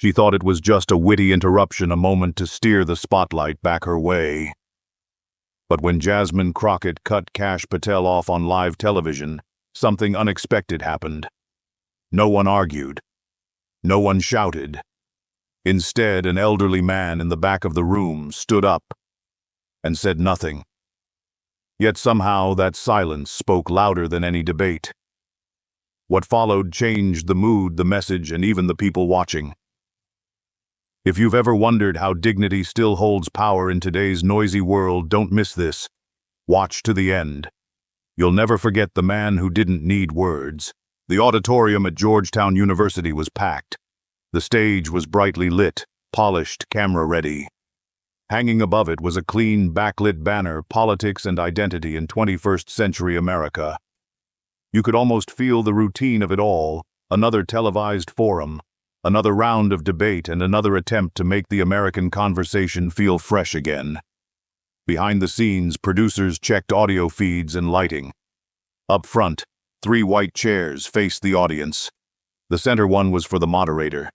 She thought it was just a witty interruption, a moment to steer the spotlight back her way. But when Jasmine Crockett cut Kash Patel off on live television, something unexpected happened. No one argued. No one shouted. Instead, an elderly man in the back of the room stood up and said nothing. Yet somehow that silence spoke louder than any debate. What followed changed the mood, the message, and even the people watching. If you've ever wondered how dignity still holds power in today's noisy world, don't miss this. Watch to the end. You'll never forget the man who didn't need words. The auditorium at Georgetown University was packed. The stage was brightly lit, polished, camera-ready. Hanging above it was a clean, backlit banner, Politics and Identity in 21st Century America. You could almost feel the routine of it all, another televised forum, another round of debate, and another attempt to make the American conversation feel fresh again. Behind the scenes, producers checked audio feeds and lighting. Up front, 3 white chairs faced the audience. The center one was for the moderator.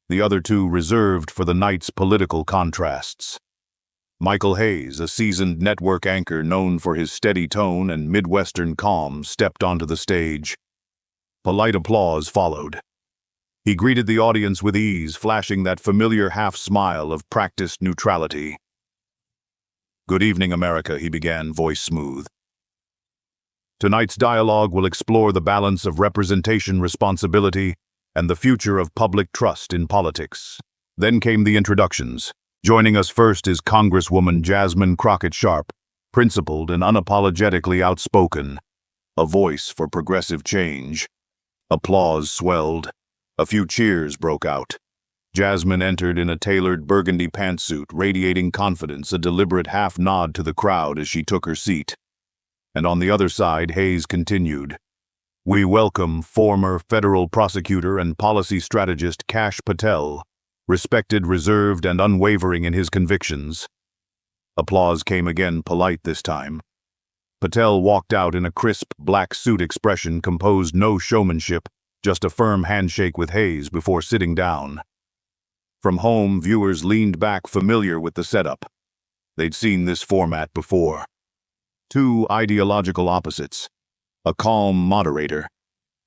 The other 2 reserved for the night's political contrasts. Michael Hayes, a seasoned network anchor known for his steady tone and Midwestern calm, stepped onto the stage. Polite applause followed. He greeted the audience with ease, flashing that familiar half-smile of practiced neutrality. "Good evening, America," he began, voice smooth. "Tonight's dialogue will explore the balance of representation, responsibility, and the future of public trust in politics." Then came the introductions. Joining us first is Congresswoman Jasmine Crockett Sharp, principled and unapologetically outspoken, a voice for progressive change. Applause swelled. A few cheers broke out. Jasmine entered in a tailored burgundy pantsuit, radiating confidence, a deliberate half-nod to the crowd as she took her seat. And on the other side, Hayes continued. "We welcome former federal prosecutor and policy strategist Kash Patel, respected, reserved, and unwavering in his convictions." Applause came again, polite this time. Patel walked out in a crisp, black suit, expression composed, no showmanship, just a firm handshake with Hayes before sitting down. From home, viewers leaned back, familiar with the setup. They'd seen this format before. 2 ideological opposites. A calm moderator.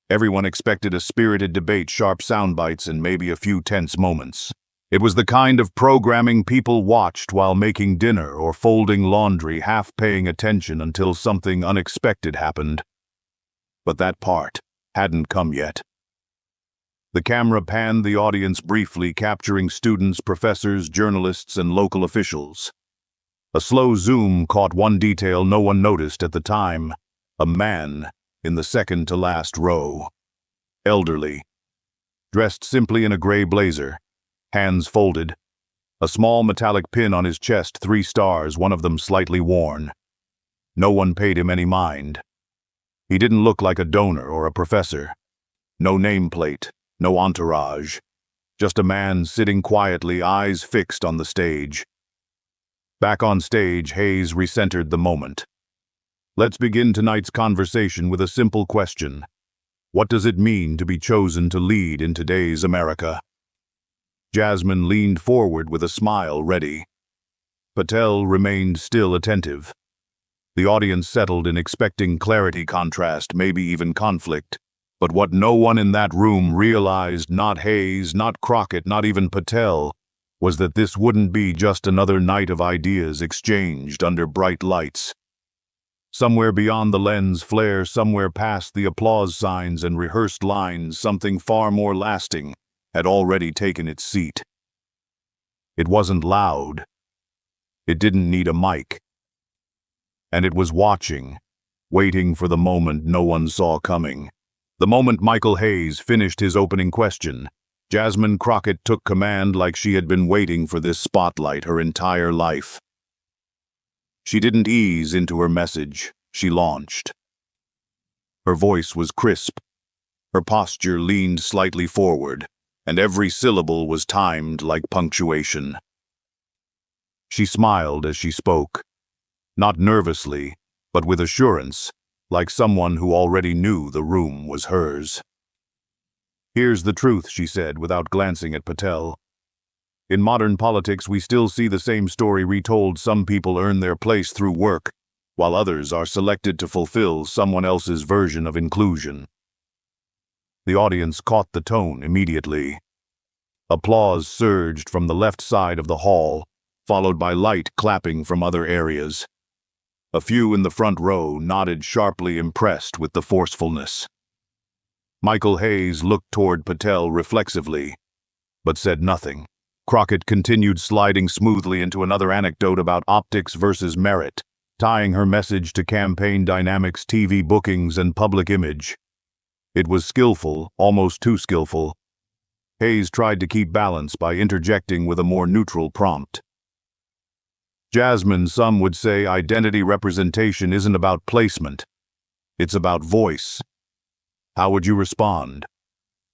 Everyone expected a spirited debate, sharp sound bites, and maybe a few tense moments. It was the kind of programming people watched while making dinner or folding laundry, half paying attention until something unexpected happened. But that part hadn't come yet. The camera panned the audience briefly, capturing students, professors, journalists, and local officials. A slow zoom caught one detail no one noticed at the time: a man in the second-to-last row. Elderly. Dressed simply in a gray blazer, hands folded, a small metallic pin on his chest, 3 stars, one of them slightly worn. No one paid him any mind. He didn't look like a donor or a professor. No nameplate, no entourage. Just a man sitting quietly, eyes fixed on the stage. Back on stage, Hayes recentered the moment. "Let's begin tonight's conversation with a simple question. What does it mean to be chosen to lead in today's America?" Jasmine leaned forward with a smile ready. Patel remained still, attentive. The audience settled in, expecting clarity, contrast, maybe even conflict. But what no one in that room realized, not Hayes, not Crockett, not even Patel, was that this wouldn't be just another night of ideas exchanged under bright lights. Somewhere beyond the lens flare, somewhere past the applause signs and rehearsed lines, something far more lasting had already taken its seat. It wasn't loud. It didn't need a mic. And it was watching, waiting for the moment no one saw coming. The moment Michael Hayes finished his opening question, Jasmine Crockett took command like she had been waiting for this spotlight her entire life. She didn't ease into her message, she launched. Her voice was crisp, her posture leaned slightly forward, and every syllable was timed like punctuation. She smiled as she spoke, not nervously, but with assurance, like someone who already knew the room was hers. "Here's the truth," she said, without glancing at Patel. "In modern politics, we still see the same story retold. Some people earn their place through work, while others are selected to fulfill someone else's version of inclusion." The audience caught the tone immediately. Applause surged from the left side of the hall, followed by light clapping from other areas. A few in the front row nodded sharply, impressed with the forcefulness. Michael Hayes looked toward Patel reflexively, but said nothing. Crockett continued, sliding smoothly into another anecdote about optics versus merit, tying her message to campaign dynamics, TV bookings, and public image. It was skillful, almost too skillful. Hayes tried to keep balance by interjecting with a more neutral prompt. "Jasmine, some would say identity representation isn't about placement. It's about voice. How would you respond?"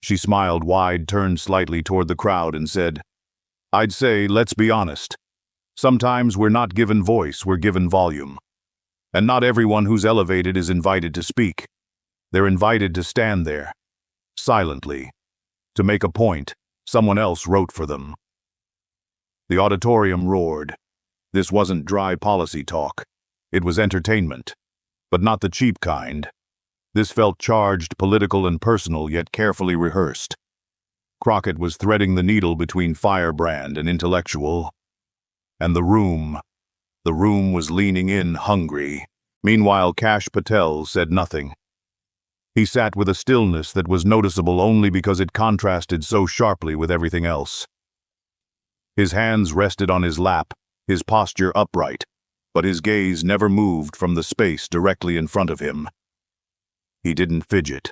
She smiled wide, turned slightly toward the crowd, and said, "I'd say, let's be honest. Sometimes we're not given voice, we're given volume. And not everyone who's elevated is invited to speak. They're invited to stand there, silently, to make a point someone else wrote for them." The auditorium roared. This wasn't dry policy talk. It was entertainment, but not the cheap kind. This felt charged, political, and personal, yet carefully rehearsed. Crockett was threading the needle between firebrand and intellectual. And the room was leaning in, hungry. Meanwhile, Kash Patel said nothing. He sat with a stillness that was noticeable only because it contrasted so sharply with everything else. His hands rested on his lap, his posture upright, but his gaze never moved from the space directly in front of him. He didn't fidget.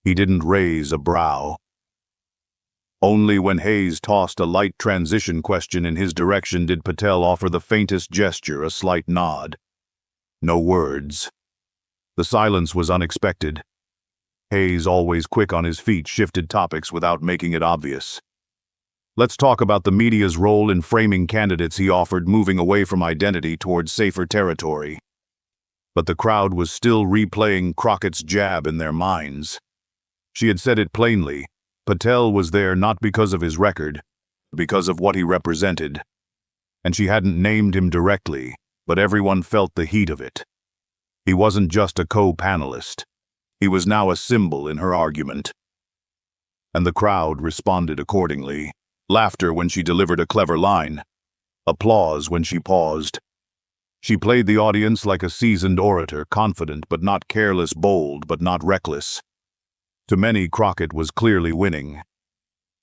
He didn't raise a brow. Only when Hayes tossed a light transition question in his direction did Patel offer the faintest gesture, a slight nod. No words. The silence was unexpected. Hayes, always quick on his feet, shifted topics without making it obvious. "Let's talk about the media's role in framing candidates," he offered, moving away from identity towards safer territory. But the crowd was still replaying Crockett's jab in their minds. She had said it plainly. Patel was there not because of his record, but because of what he represented. And she hadn't named him directly, but everyone felt the heat of it. He wasn't just a co-panelist. He was now a symbol in her argument. And the crowd responded accordingly. Laughter when she delivered a clever line. Applause when she paused. She played the audience like a seasoned orator, confident but not careless, bold but not reckless. To many, Crockett was clearly winning.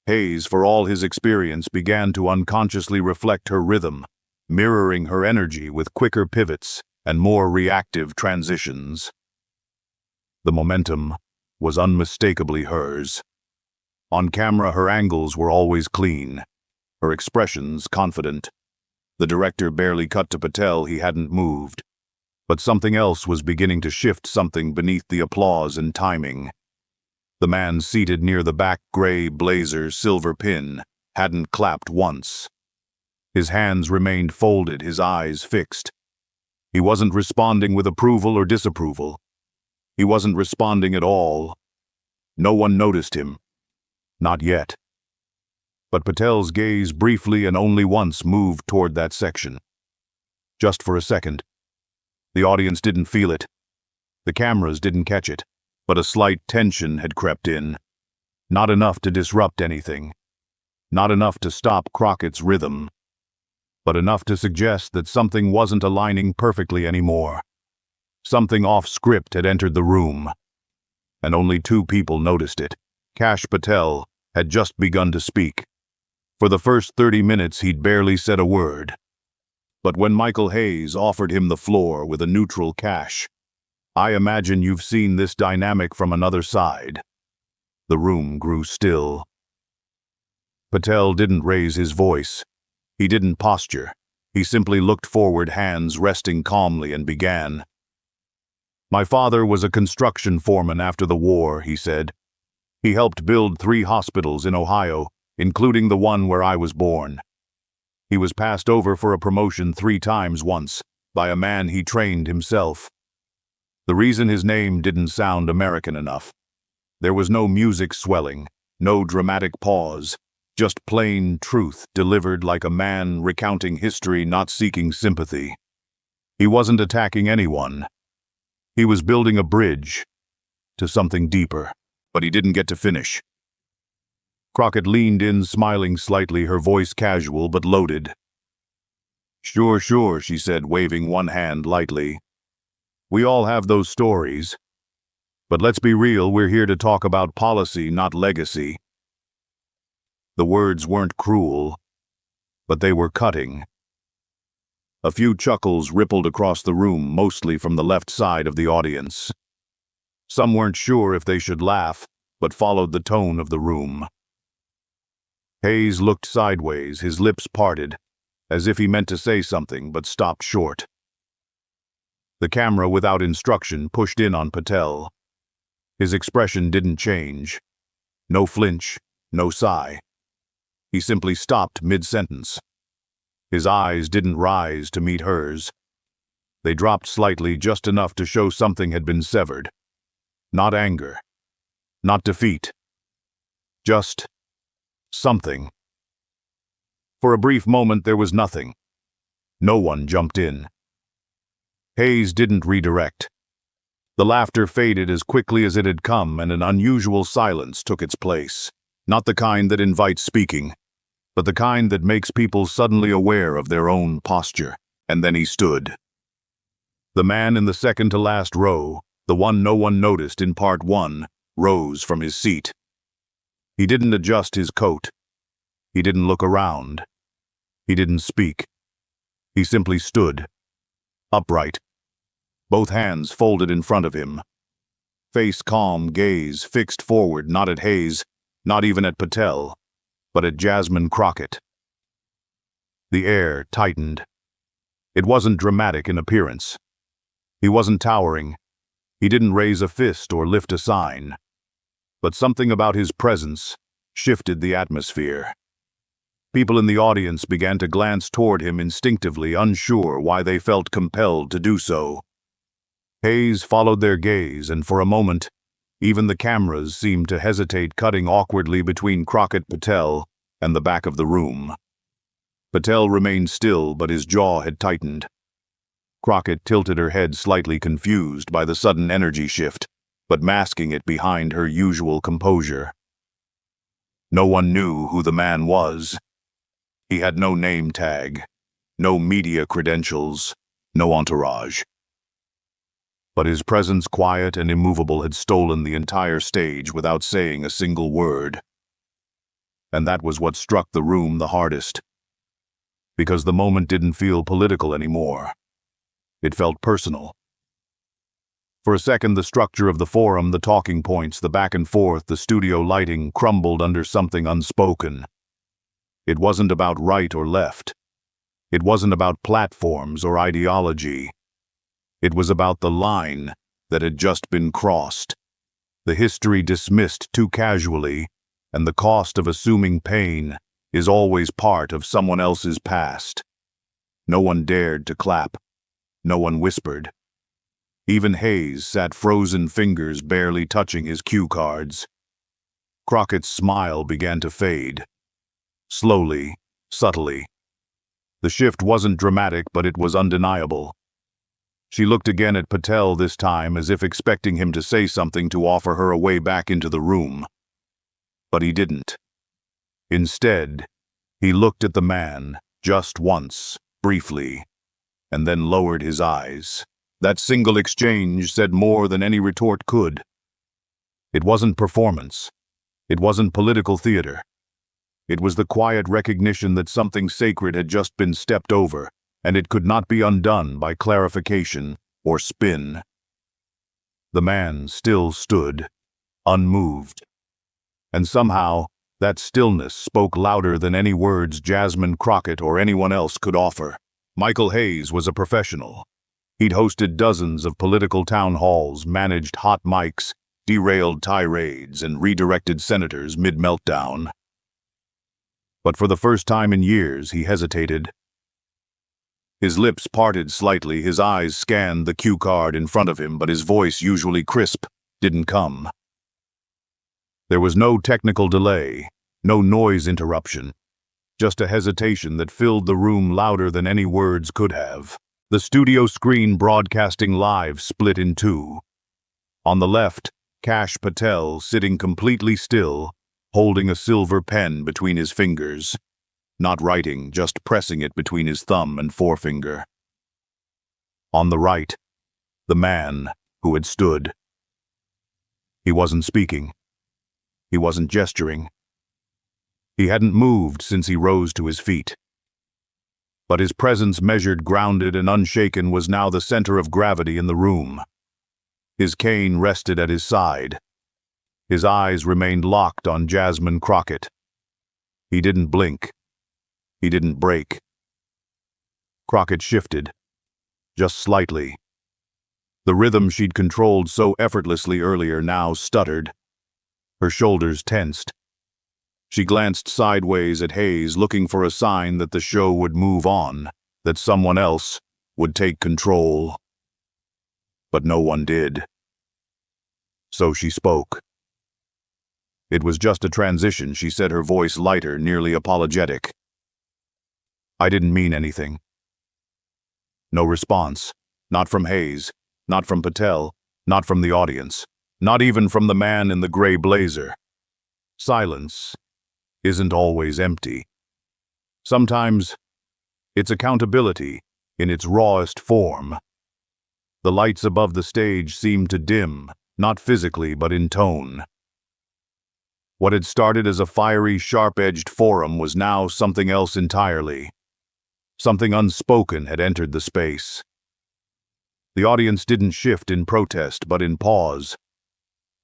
Hayes, for all his experience, began to unconsciously reflect her rhythm, mirroring her energy with quicker pivots and more reactive transitions. The momentum was unmistakably hers. On camera, her angles were always clean, her expressions confident. The director barely cut to Patel. He hadn't moved. But something else was beginning to shift, something beneath the applause and timing. The man seated near the back, gray blazer, silver pin, hadn't clapped once. His hands remained folded, his eyes fixed. He wasn't responding with approval or disapproval. He wasn't responding at all. No one noticed him. Not yet. But Patel's gaze briefly and only once moved toward that section. Just for a second. The audience didn't feel it. The cameras didn't catch it. But a slight tension had crept in. Not enough to disrupt anything. Not enough to stop Crockett's rhythm. But enough to suggest that something wasn't aligning perfectly anymore. Something off script had entered the room. And only two people noticed it. Kash Patel had just begun to speak. For the first 30 minutes, he'd barely said a word. But when Michael Hayes offered him the floor with a neutral Kash, "I imagine you've seen this dynamic from another side." The room grew still. Patel didn't raise his voice. He didn't posture. He simply looked forward, hands resting calmly, and began. "My father was a construction foreman after the war," he said. "He helped build 3 hospitals in Ohio, including the one where I was born. He was passed over for a promotion 3 times once, by a man he trained himself. The reason his name didn't sound American enough. There was no music swelling, no dramatic pause, just plain truth delivered like a man recounting history, not seeking sympathy. He wasn't attacking anyone. He was building a bridge to something deeper, but he didn't get to finish. Crockett leaned in, smiling slightly, her voice casual but loaded. Sure, sure, she said, waving one hand lightly. We all have those stories. But let's be real, we're here to talk about policy, not legacy. The words weren't cruel, but they were cutting. A few chuckles rippled across the room, mostly from the left side of the audience. Some weren't sure if they should laugh, but followed the tone of the room. Hayes looked sideways, his lips parted, as if he meant to say something but stopped short. The camera, without instruction, pushed in on Patel. His expression didn't change. No flinch, no sigh. He simply stopped mid-sentence. His eyes didn't rise to meet hers. They dropped slightly, just enough to show something had been severed. Not anger. Not defeat. Just something. For a brief moment there was nothing. No one jumped in. Hayes didn't redirect. The laughter faded as quickly as it had come, and an unusual silence took its place. Not the kind that invites speaking, but the kind that makes people suddenly aware of their own posture. And then he stood. The man in the second-to-last row, the one no one noticed in part one, rose from his seat. He didn't adjust his coat. He didn't look around. He didn't speak. He simply stood, upright, both hands folded in front of him. Face calm, gaze fixed forward, not at Hayes, not even at Patel, but at Jasmine Crockett. The air tightened. It wasn't dramatic in appearance. He wasn't towering. He didn't raise a fist or lift a sign. But something about his presence shifted the atmosphere. People in the audience began to glance toward him instinctively, unsure why they felt compelled to do so. Hayes followed their gaze, and for a moment, even the cameras seemed to hesitate, cutting awkwardly between Crockett, Patel, and the back of the room. Patel remained still, but his jaw had tightened. Crockett tilted her head, slightly confused by the sudden energy shift, but masking it behind her usual composure. No one knew who the man was. He had no name tag, no media credentials, no entourage. But his presence, quiet and immovable, had stolen the entire stage without saying a single word. And that was what struck the room the hardest. Because the moment didn't feel political anymore. It felt personal. For a second, the structure of the forum, the talking points, the back and forth, the studio lighting crumbled under something unspoken. It wasn't about right or left. It wasn't about platforms or ideology. It was about the line that had just been crossed, the history dismissed too casually, and the cost of assuming pain is always part of someone else's past. No one dared to clap. No one whispered. Even Hayes sat, frozen fingers barely touching his cue cards. Crockett's smile began to fade. Slowly, subtly. The shift wasn't dramatic, but it was undeniable. She looked again at Patel, this time as if expecting him to say something to offer her a way back into the room. But he didn't. Instead, he looked at the man, just once, briefly, and then lowered his eyes. That single exchange said more than any retort could. It wasn't performance. It wasn't political theater. It was the quiet recognition that something sacred had just been stepped over, and it could not be undone by clarification or spin. The man still stood, unmoved. And somehow, that stillness spoke louder than any words Jasmine Crockett or anyone else could offer. Michael Hayes was a professional. He'd hosted dozens of political town halls, managed hot mics, derailed tirades, and redirected senators mid-meltdown. But for the first time in years, he hesitated. His lips parted slightly, his eyes scanned the cue card in front of him, but his voice, usually crisp, didn't come. There was no technical delay, no noise interruption, just a hesitation that filled the room louder than any words could have. The studio screen broadcasting live split in two. On the left, Kash Patel sitting completely still, holding a silver pen between his fingers. Not writing, just pressing it between his thumb and forefinger. On the right, the man who had stood. He wasn't speaking. He wasn't gesturing. He hadn't moved since he rose to his feet. But his presence, measured, grounded, and unshaken, was now the center of gravity in the room. His cane rested at his side. His eyes remained locked on Jasmine Crockett. He didn't blink. He didn't break. Crockett shifted, just slightly. The rhythm she'd controlled so effortlessly earlier now stuttered. Her shoulders tensed. She glanced sideways at Hayes, looking for a sign that the show would move on, that someone else would take control. But no one did. So she spoke. It was just a transition, she said, her voice lighter, nearly apologetic. I didn't mean anything. No response. Not from Hayes, not from Patel, not from the audience, not even from the man in the gray blazer. Silence isn't always empty. Sometimes it's accountability in its rawest form. The lights above the stage seemed to dim, not physically but in tone. What had started as a fiery, sharp-edged forum was now something else entirely. Something unspoken had entered the space. The audience didn't shift in protest but in pause,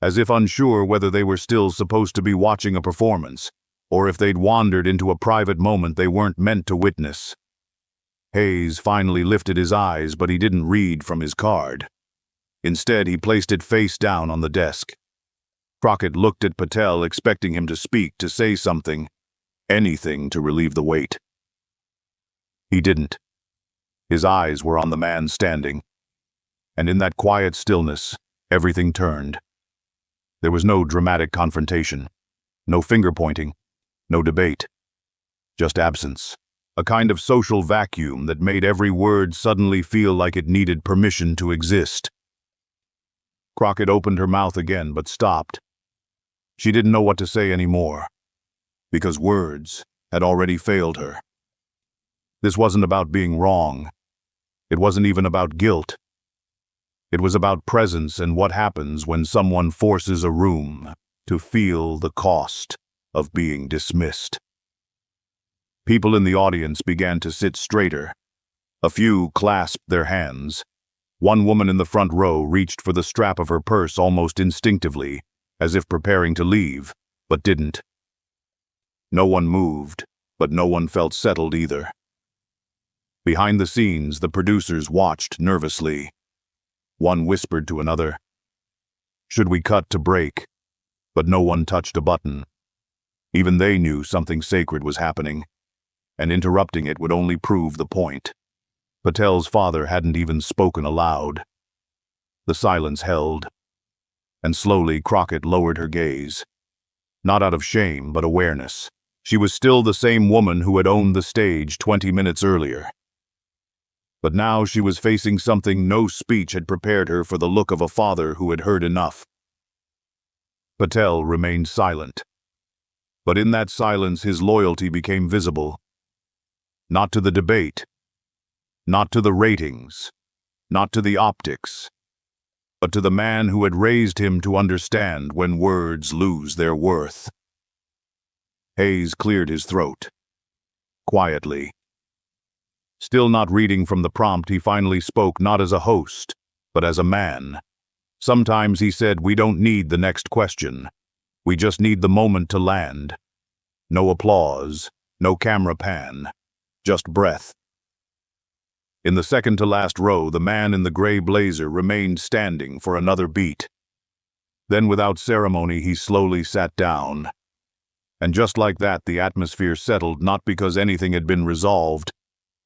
as if unsure whether they were still supposed to be watching a performance, or if they'd wandered into a private moment they weren't meant to witness. Hayes finally lifted his eyes, but he didn't read from his card. Instead, he placed it face down on the desk. Crockett looked at Patel, expecting him to speak, to say something, anything to relieve the weight. He didn't. His eyes were on the man standing. And in that quiet stillness, everything turned. There was no dramatic confrontation, no finger-pointing, no debate. Just absence. A kind of social vacuum that made every word suddenly feel like it needed permission to exist. Crockett opened her mouth again, but stopped. She didn't know what to say anymore, because words had already failed her. This wasn't about being wrong. It wasn't even about guilt. It was about presence and what happens when someone forces a room to feel the cost of being dismissed. People in the audience began to sit straighter. A few clasped their hands. One woman in the front row reached for the strap of her purse almost instinctively, as if preparing to leave, but didn't. No one moved, but no one felt settled either. Behind the scenes, the producers watched nervously. One whispered to another, "Should we cut to break?" But no one touched a button. Even they knew something sacred was happening, and interrupting it would only prove the point. Patel's father hadn't even spoken aloud. The silence held, and slowly Crockett lowered her gaze. Not out of shame, but awareness. She was still the same woman who had owned the stage 20 minutes earlier. But now she was facing something no speech had prepared her for, the look of a father who had heard enough. Patel remained silent. But in that silence his loyalty became visible. Not to the debate, not to the ratings, not to the optics, but to the man who had raised him to understand when words lose their worth. Hayes cleared his throat. Quietly. Still not reading from the prompt, he finally spoke, not as a host, but as a man. Sometimes, he said, we don't need the next question. We just need the moment to land. No applause, no camera pan, just breath. In the second-to-last row, the man in the gray blazer remained standing for another beat. Then, without ceremony, he slowly sat down. And just like that, the atmosphere settled, not because anything had been resolved,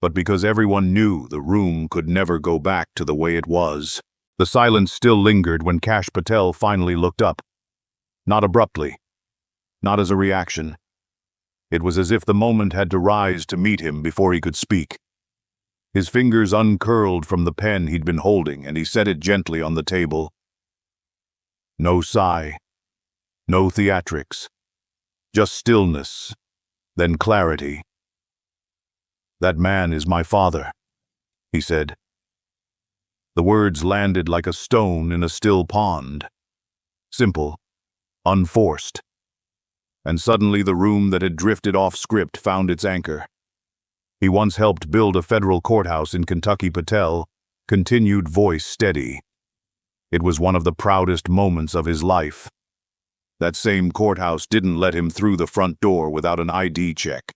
but because everyone knew the room could never go back to the way it was. The silence still lingered when Kash Patel finally looked up. Not abruptly, not as a reaction. It was as if the moment had to rise to meet him before he could speak. His fingers uncurled from the pen he'd been holding, and he set it gently on the table. No sigh, no theatrics, just stillness, then clarity. "That man is my father," he said. The words landed like a stone in a still pond. Simple, unforced. And suddenly the room that had drifted off script found its anchor. He once helped build a federal courthouse in Kentucky. Patel continued, voice steady. It was one of the proudest moments of his life. That same courthouse didn't let him through the front door without an ID check.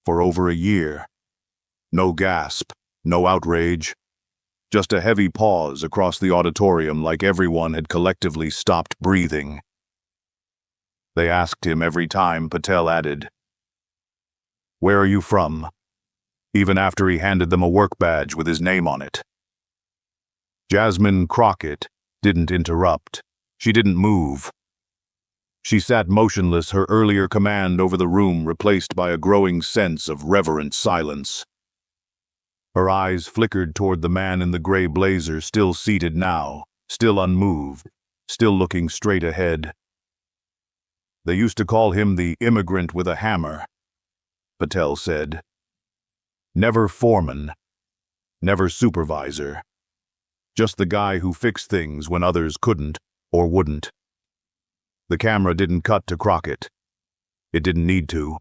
For over a year. No gasp, no outrage. Just a heavy pause across the auditorium, like everyone had collectively stopped breathing. They asked him every time. Patel added, "Where are you from?" even after he handed them a work badge with his name on it. Jasmine Crockett didn't interrupt. She didn't move. She sat motionless, her earlier command over the room replaced by a growing sense of reverent silence. Her eyes flickered toward the man in the gray blazer, still seated now, still unmoved, still looking straight ahead. "They used to call him the immigrant with a hammer," Patel said. "Never foreman, never supervisor. Just the guy who fixed things when others couldn't or wouldn't." The camera didn't cut to Crockett. It didn't need to.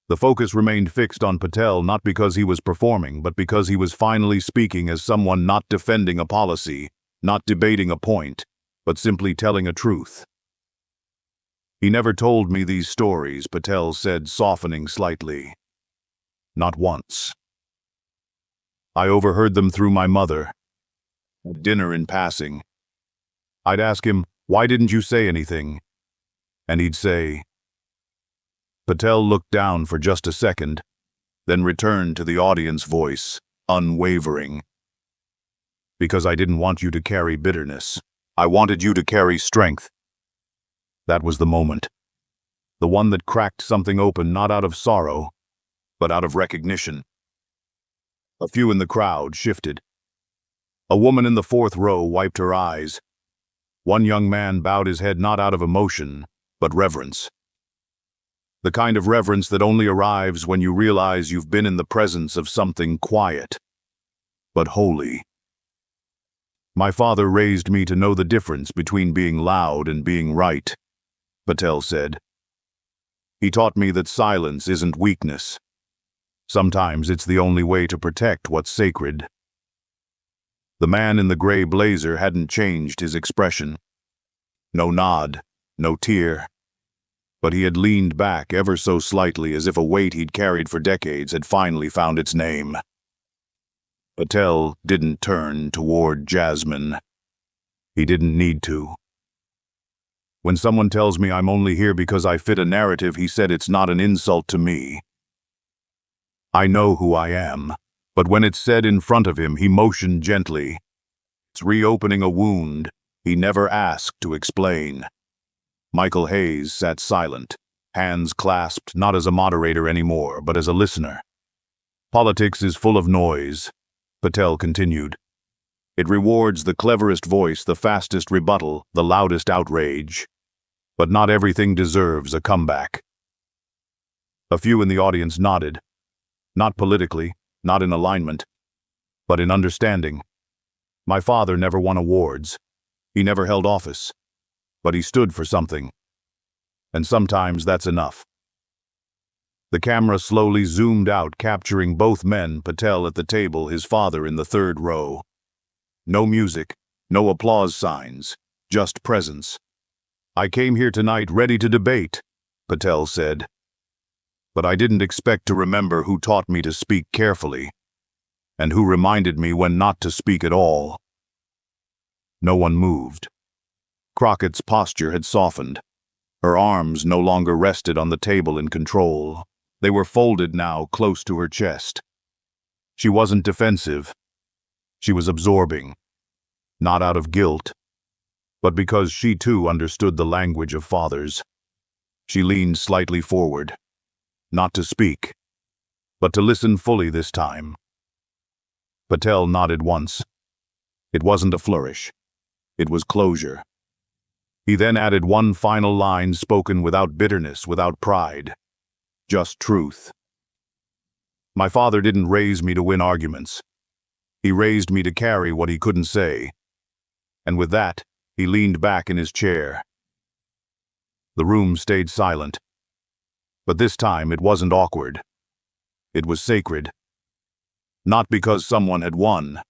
The focus remained fixed on Patel, not because he was performing, but because he was finally speaking as someone not defending a policy, not debating a point, but simply telling a truth. "He never told me these stories," Patel said, softening slightly. "Not once. I overheard them through my mother. At dinner in passing. I'd ask him, 'Why didn't you say anything?' And he'd say..." Patel looked down for just a second, then returned to the audience, voice unwavering. "Because I didn't want you to carry bitterness. I wanted you to carry strength." That was the moment. The one that cracked something open, not out of sorrow, but out of recognition. A few in the crowd shifted. A woman in the fourth row wiped her eyes. One young man bowed his head, not out of emotion, but reverence. The kind of reverence that only arrives when you realize you've been in the presence of something quiet, but holy. "My father raised me to know the difference between being loud and being right," Patel said. "He taught me that silence isn't weakness. Sometimes it's the only way to protect what's sacred." The man in the gray blazer hadn't changed his expression. No nod, no tear. But he had leaned back ever so slightly, as if a weight he'd carried for decades had finally found its name. Patel didn't turn toward Jasmine. He didn't need to. "When someone tells me I'm only here because I fit a narrative," he said, "it's not an insult to me. I know who I am." But when it's said in front of him, he motioned gently. It's reopening a wound he never asked to explain. Michael Hayes sat silent, hands clasped, not as a moderator anymore, but as a listener. "Politics is full of noise," Patel continued. "It rewards the cleverest voice, the fastest rebuttal, the loudest outrage. But not everything deserves a comeback." A few in the audience nodded. Not politically, not in alignment, but in understanding. "My father never won awards. He never held office. But he stood for something. And sometimes that's enough." The camera slowly zoomed out, capturing both men, Patel at the table, his father in the third row. No music, no applause signs, just presence. "I came here tonight ready to debate," Patel said. "But I didn't expect to remember who taught me to speak carefully, and who reminded me when not to speak at all." No one moved. Crockett's posture had softened. Her arms no longer rested on the table in control. They were folded now, close to her chest. She wasn't defensive. She was absorbing. Not out of guilt, but because she too understood the language of fathers. She leaned slightly forward, not to speak, but to listen fully this time. Patel nodded once. It wasn't a flourish. It was closure. He then added one final line spoken without bitterness, without pride. Just truth. My father didn't raise me to win arguments. He raised me to carry what he couldn't say. And with that, he leaned back in his chair. The room stayed silent. But this time it wasn't awkward. It was sacred. Not because someone had won,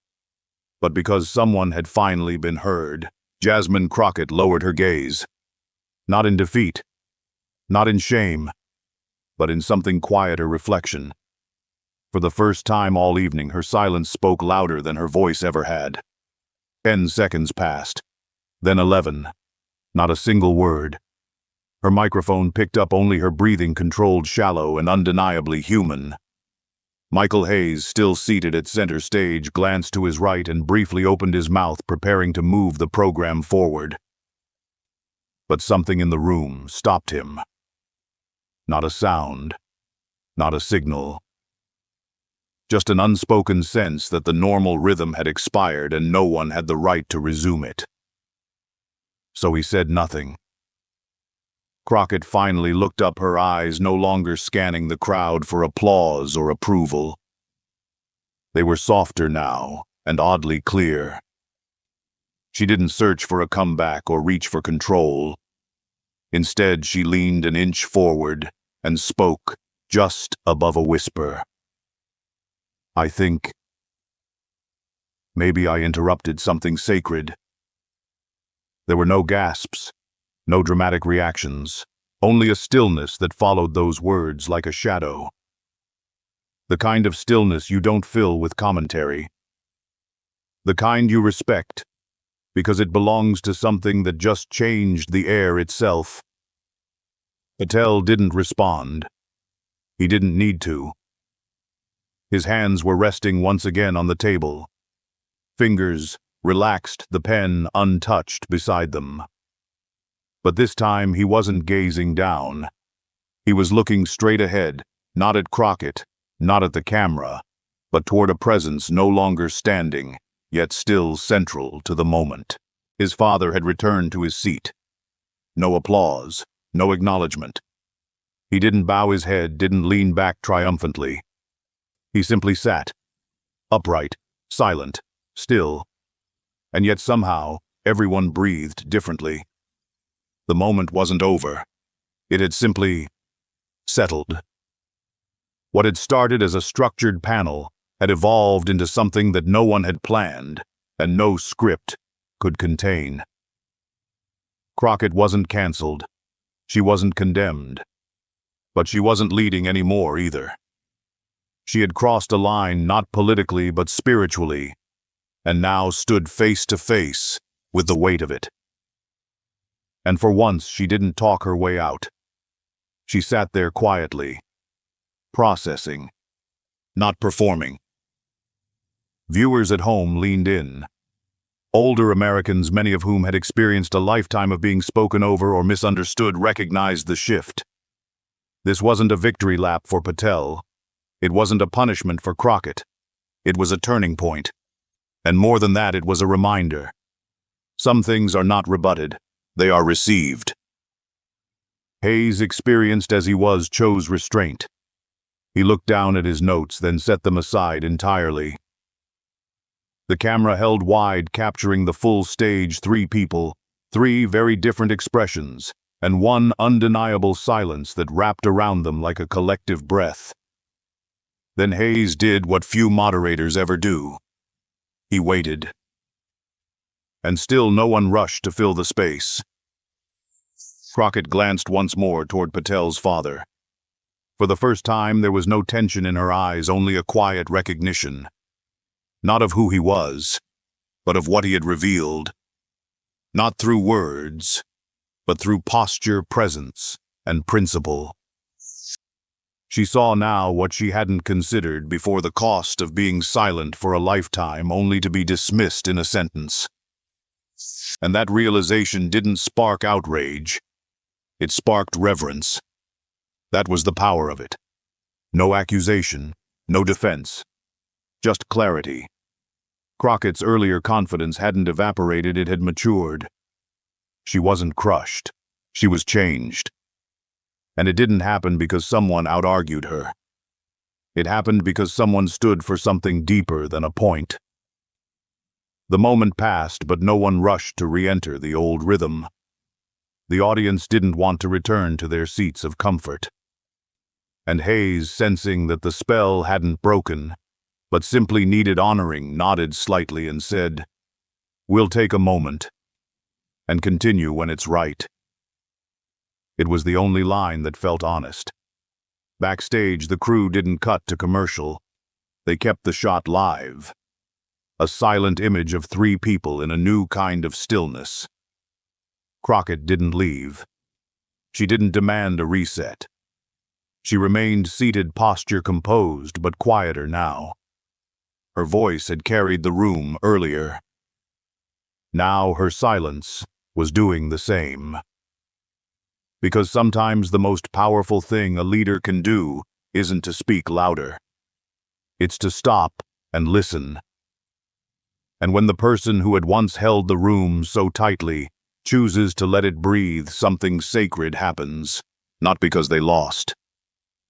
but because someone had finally been heard. Jasmine Crockett lowered her gaze. Not in defeat, not in shame, but in something quieter reflection. For the first time all evening, her silence spoke louder than her voice ever had. 10 seconds passed, then 11. Not a single word. Her microphone picked up only her breathing, controlled, shallow, and undeniably human. Michael Hayes, still seated at center stage, glanced to his right and briefly opened his mouth, preparing to move the program forward. But something in the room stopped him. Not a sound, not a signal. Just an unspoken sense that the normal rhythm had expired and no one had the right to resume it. So he said nothing. Crockett finally looked up, her eyes no longer scanning the crowd for applause or approval. They were softer now, and oddly clear. She didn't search for a comeback or reach for control. Instead, she leaned an inch forward and spoke, just above a whisper. I think maybe I interrupted something sacred. There were no gasps. No dramatic reactions, only a stillness that followed those words like a shadow. The kind of stillness you don't fill with commentary. The kind you respect, because it belongs to something that just changed the air itself. Patel didn't respond. He didn't need to. His hands were resting once again on the table. Fingers relaxed, the pen untouched beside them. But this time he wasn't gazing down. He was looking straight ahead, not at Crockett, not at the camera, but toward a presence no longer standing, yet still central to the moment. His father had returned to his seat. No applause, no acknowledgement. He didn't bow his head, didn't lean back triumphantly. He simply sat, upright, silent, still. And yet somehow, everyone breathed differently. The moment wasn't over. It had simply settled. What had started as a structured panel had evolved into something that no one had planned and no script could contain. Crockett wasn't canceled. She wasn't condemned. But she wasn't leading anymore either. She had crossed a line, not politically but spiritually, and now stood face to face with the weight of it. And for once, she didn't talk her way out. She sat there quietly, processing, not performing. Viewers at home leaned in. Older Americans, many of whom had experienced a lifetime of being spoken over or misunderstood, recognized the shift. This wasn't a victory lap for Patel. It wasn't a punishment for Crockett. It was a turning point. And more than that, it was a reminder. Some things are not rebutted. They are received. Hayes, experienced as he was, chose restraint. He looked down at his notes, then set them aside entirely. The camera held wide, capturing the full stage, 3 people, 3 very different expressions, and one undeniable silence that wrapped around them like a collective breath. Then Hayes did what few moderators ever do. He waited. And still no one rushed to fill the space. Crockett glanced once more toward Patel's father. For the first time, there was no tension in her eyes, only a quiet recognition. Not of who he was, but of what he had revealed. Not through words, but through posture, presence, and principle. She saw now what she hadn't considered before: the cost of being silent for a lifetime only to be dismissed in a sentence. And that realization didn't spark outrage. It sparked reverence. That was the power of it. No accusation, no defense, just clarity. Crockett's earlier confidence hadn't evaporated, it had matured. She wasn't crushed. She was changed. And it didn't happen because someone out-argued her. It happened because someone stood for something deeper than a point. The moment passed, but no one rushed to re-enter the old rhythm. The audience didn't want to return to their seats of comfort. And Hayes, sensing that the spell hadn't broken, but simply needed honoring, nodded slightly and said, "We'll take a moment and continue when it's right." It was the only line that felt honest. Backstage, the crew didn't cut to commercial. They kept the shot live. A silent image of three people in a new kind of stillness. Crockett didn't leave. She didn't demand a reset. She remained seated, posture composed, but quieter now. Her voice had carried the room earlier. Now her silence was doing the same. Because sometimes the most powerful thing a leader can do isn't to speak louder. It's to stop and listen. And when the person who had once held the room so tightly chooses to let it breathe, something sacred happens, not because they lost,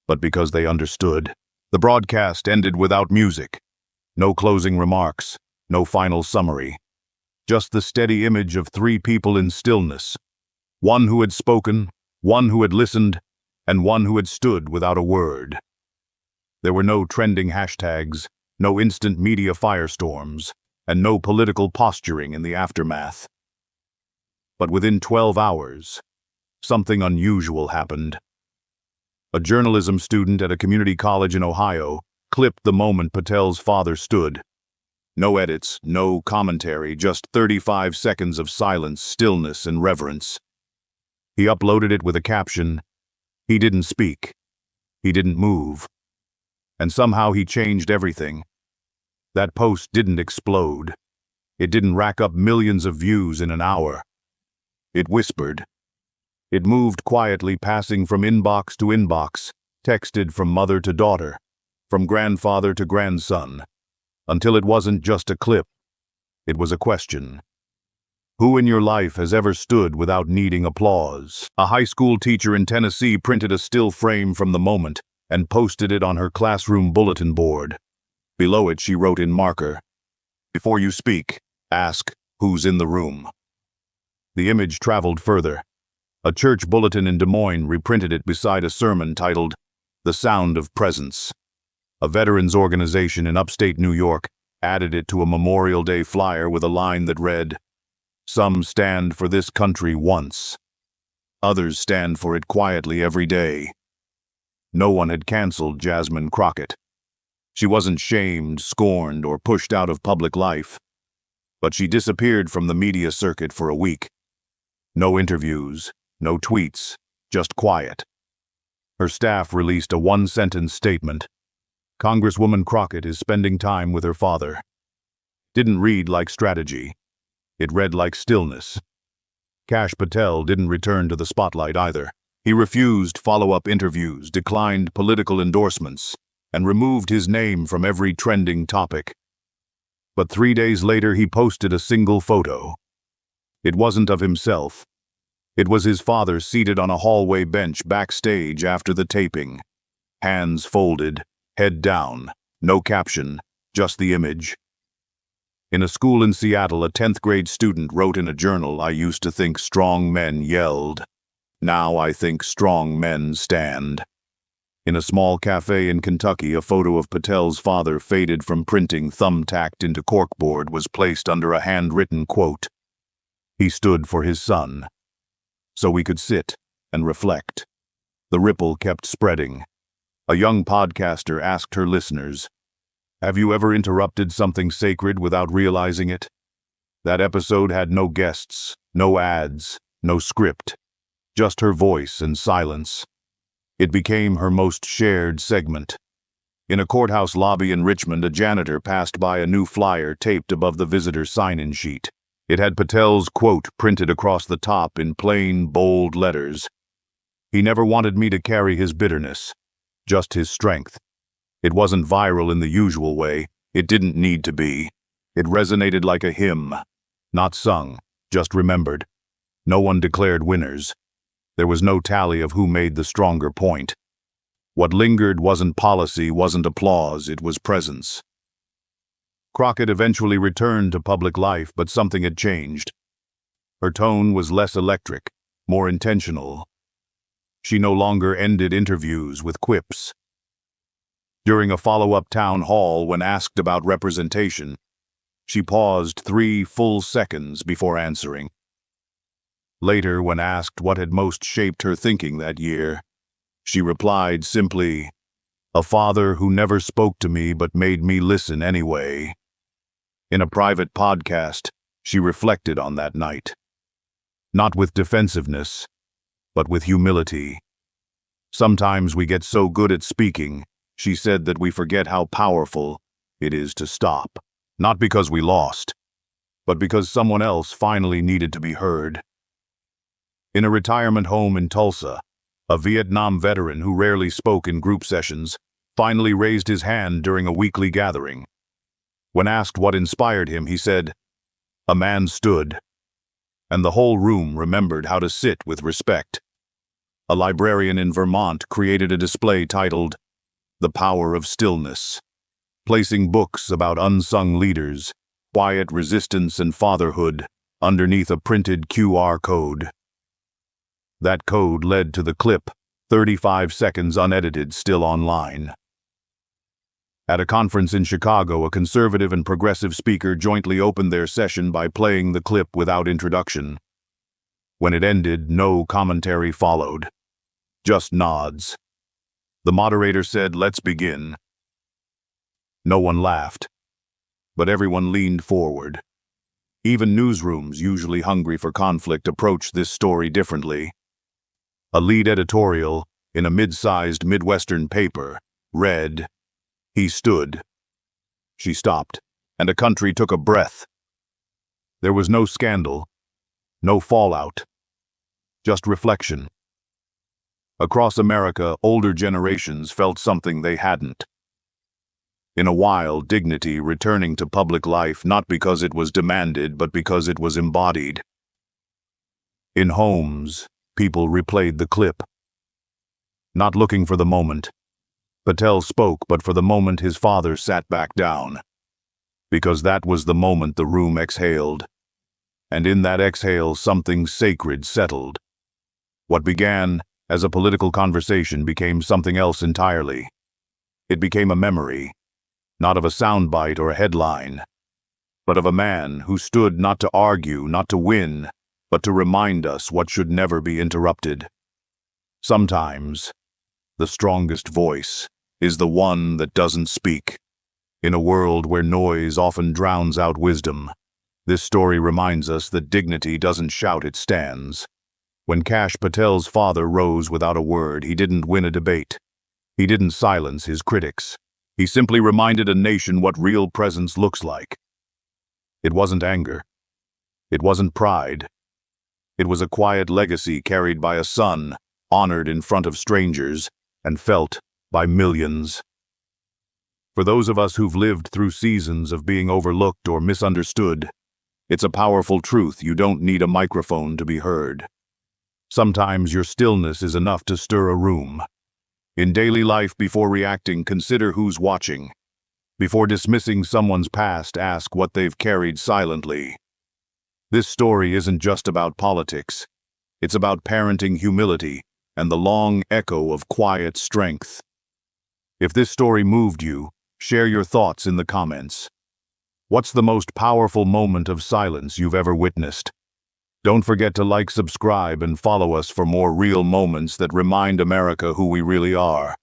but because they understood. The broadcast ended without music. No closing remarks, no final summary. Just the steady image of three people in stillness. One who had spoken, one who had listened, and one who had stood without a word. There were no trending hashtags, no instant media firestorms, and no political posturing in the aftermath. But within 12 hours, something unusual happened. A journalism student at a community college in Ohio clipped the moment Patel's father stood. No edits, no commentary, just 35 seconds of silence, stillness, and reverence. He uploaded it with a caption, "He didn't speak. He didn't move." And somehow he changed everything. That post didn't explode. It didn't rack up millions of views in an hour. It whispered. It moved quietly, passing from inbox to inbox, texted from mother to daughter, from grandfather to grandson, until it wasn't just a clip. It was a question. Who in your life has ever stood without needing applause? A high school teacher in Tennessee printed a still frame from the moment and posted it on her classroom bulletin board. Below it, she wrote in marker, "Before you speak, ask who's in the room." The image traveled further. A church bulletin in Des Moines reprinted it beside a sermon titled, "The Sound of Presence." A veterans organization in upstate New York added it to a Memorial Day flyer with a line that read, "Some stand for this country once. Others stand for it quietly every day." No one had canceled Jasmine Crockett. She wasn't shamed, scorned, or pushed out of public life. But she disappeared from the media circuit for a week. No interviews, no tweets, just quiet. Her staff released a one-sentence statement. "Congresswoman Crockett is spending time with her father." Didn't read like strategy. It read like stillness. Kash Patel didn't return to the spotlight either. He refused follow-up interviews, declined political endorsements, and removed his name from every trending topic. But 3 days later, he posted a single photo. It wasn't of himself. It was his father seated on a hallway bench backstage after the taping. Hands folded, head down, no caption, just the image. In a school in Seattle, a 10th grade student wrote in a journal, "I used to think strong men yelled. Now I think strong men stand." In a small cafe in Kentucky, a photo of Patel's father, faded from printing, thumbtacked into corkboard, was placed under a handwritten quote. He stood for his son. So we could sit and reflect. The ripple kept spreading. A young podcaster asked her listeners, "Have you ever interrupted something sacred without realizing it?" That episode had no guests, no ads, no script, just her voice and silence. It became her most shared segment. In a courthouse lobby in Richmond, a janitor passed by a new flyer taped above the visitor sign-in sheet. It had Patel's quote printed across the top in plain, bold letters, He never wanted me to carry his bitterness, just his strength. It wasn't viral in the usual way. It didn't need to be. It resonated like a hymn, not sung, just remembered. No one declared winners. There was no tally of who made the stronger point. What lingered wasn't policy, wasn't applause, it was presence. Crockett eventually returned to public life, but something had changed. Her tone was less electric, more intentional. She no longer ended interviews with quips. During a follow-up town hall, when asked about representation, she paused 3 full seconds before answering. Later, when asked what had most shaped her thinking that year, she replied simply, "A father who never spoke to me but made me listen anyway." In a private podcast, she reflected on that night. Not with defensiveness, but with humility. "Sometimes we get so good at speaking," she said, "that we forget how powerful it is to stop. Not because we lost, but because someone else finally needed to be heard." In a retirement home in Tulsa, a Vietnam veteran who rarely spoke in group sessions finally raised his hand during a weekly gathering. When asked what inspired him, he said, "A man stood," and the whole room remembered how to sit with respect. A librarian in Vermont created a display titled "The Power of Stillness," placing books about unsung leaders, quiet resistance, and fatherhood underneath a printed QR code. That code led to the clip, 35 seconds unedited, still online. At a conference in Chicago, a conservative and progressive speaker jointly opened their session by playing the clip without introduction. When it ended, no commentary followed, just nods. The moderator said, "Let's begin." No one laughed, but everyone leaned forward. Even newsrooms, usually hungry for conflict, approached this story differently. A lead editorial in a mid-sized Midwestern paper read, "He stood." She stopped, and a country took a breath. There was no scandal, no fallout, just reflection. Across America, older generations felt something they hadn't. In a while, dignity returning to public life, not because it was demanded, but because it was embodied. In homes, people replayed the clip. Not looking for the moment, Patel spoke, but for the moment his father sat back down. Because that was the moment the room exhaled. And in that exhale, something sacred settled. What began as a political conversation became something else entirely. It became a memory, not of a soundbite or a headline, but of a man who stood not to argue, not to win, but to remind us what should never be interrupted. Sometimes, the strongest voice is the one that doesn't speak. In a world where noise often drowns out wisdom, this story reminds us that dignity doesn't shout, it stands. When Kash Patel's father rose without a word, he didn't win a debate. He didn't silence his critics. He simply reminded a nation what real presence looks like. It wasn't anger. It wasn't pride. It was a quiet legacy carried by a son, honored in front of strangers, and felt by millions. For those of us who've lived through seasons of being overlooked or misunderstood, it's a powerful truth: you don't need a microphone to be heard. Sometimes your stillness is enough to stir a room. In daily life, before reacting, consider who's watching. Before dismissing someone's past, ask what they've carried silently. This story isn't just about politics. It's about parenting, humility, and the long echo of quiet strength. If this story moved you, share your thoughts in the comments. What's the most powerful moment of silence you've ever witnessed? Don't forget to like, subscribe, and follow us for more real moments that remind America who we really are.